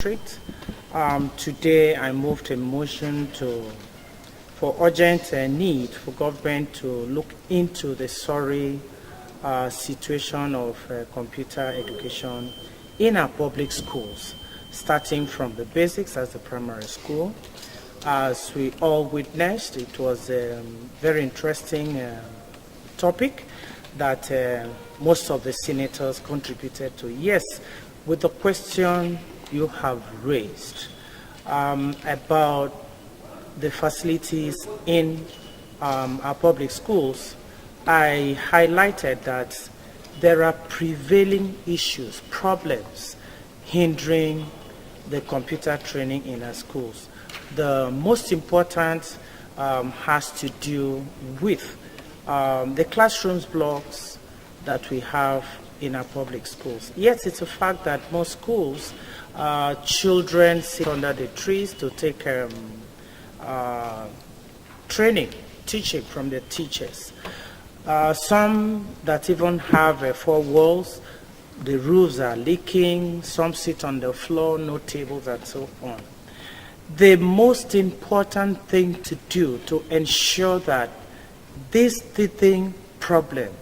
Today I moved a motion for urgent need for government to look into the sorry situation of computer education in our public schools, starting from the basics as the primary school. As we all witnessed, it was a very interesting topic that most of the senators contributed to. Yes, with the question you have raised about the facilities in our public schools, I highlighted that there are prevailing issues, problems hindering the computer training in our schools. The most important has to do with the classrooms blocks that we have in our public schools. Yes, it's a fact that most schools, children sit under the trees to take training, teaching from the teachers. Some that even have 4 walls, the roofs are leaking, some sit on the floor, no tables and so on. The most important thing to do to ensure that this teething problem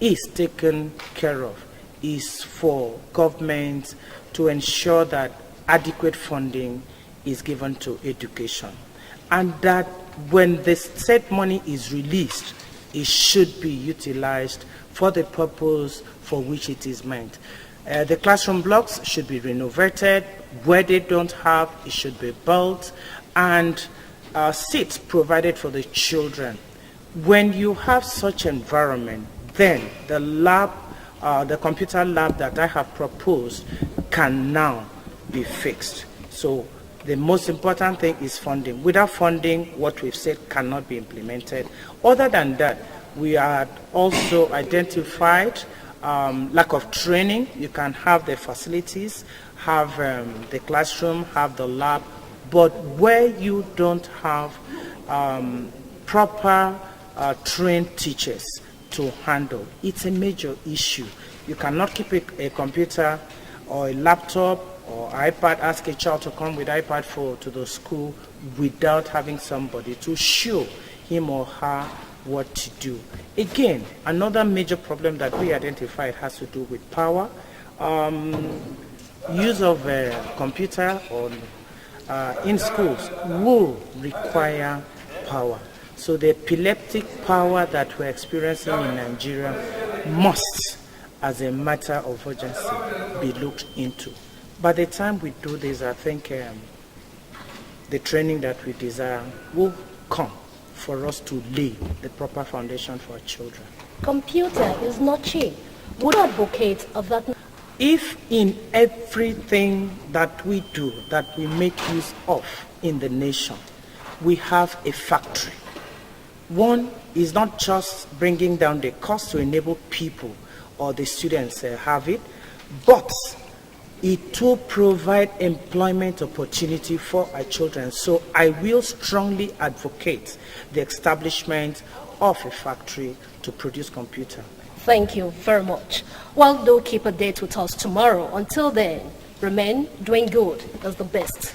is taken care of is for government to ensure that adequate funding is given to education, and that when the said money is released, it should be utilized for the purpose for which it is meant. The classroom blocks should be renovated. Where they don't have, it should be built, and seats provided for the children. When you have such environment, then the lab, the computer lab that I have proposed can now be fixed. So the most important thing is funding. Without funding, what we've said cannot be implemented. Other than that, we had also identified lack of training. You can have the facilities, have the classroom, have the lab, but where you don't have proper trained teachers to handle, it's a major issue. You cannot keep a computer or a laptop or iPad, ask a child to come with iPad to the school without having somebody to show him or her what to do. Again, another major problem that we identified has to do with power. Use of a computer in schools will require power. So the epileptic power that we're experiencing in Nigeria must, as a matter of urgency, be looked into. By the time we do this, I think the training that we desire will come for us to lay the proper foundation for our children. Computer is not cheap. Would you advocate of that? If in everything that we do, that we make use of in the nation, we have a factory. One is not just bringing down the cost to enable people or the students have it, but it will provide employment opportunity for our children. So I will strongly advocate the establishment of a factory to produce computer. Thank you very much. Well, do keep a date with us tomorrow. Until then, remain doing good as the best.